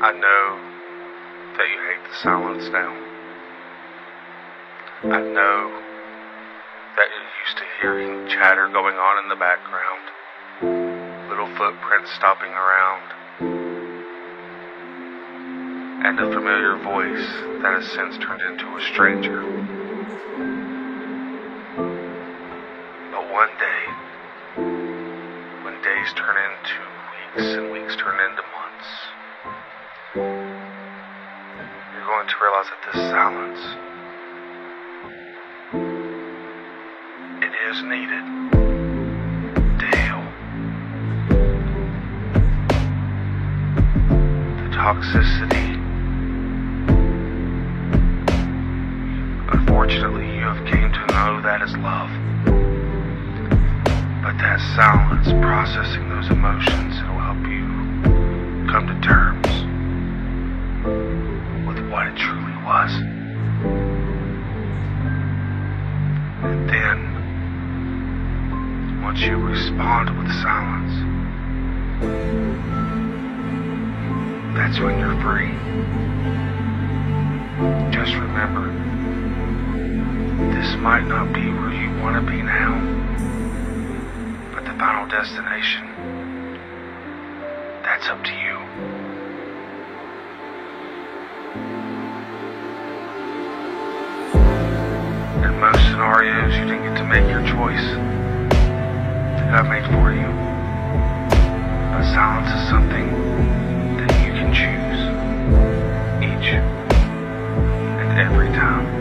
I know that you hate the silence now. I know that you're used to hearing chatter going on in the background, little footprints stopping around, and a familiar voice that has since turned into a stranger. But one day, when days turn into weeks and weeks turn into months, you're going to realize that this silence, it is needed to heal. The toxicity, unfortunately, you have came to know that is love. But that silence, processing those emotions, it will help you come to terms with what it truly was. And then, once you respond with silence, that's when you're free. Just remember, this might not be where you want to be now, but the final destination, that's up to you. In most scenarios, you didn't get to make your choice that God made for you. But silence is something that you can choose each and every time.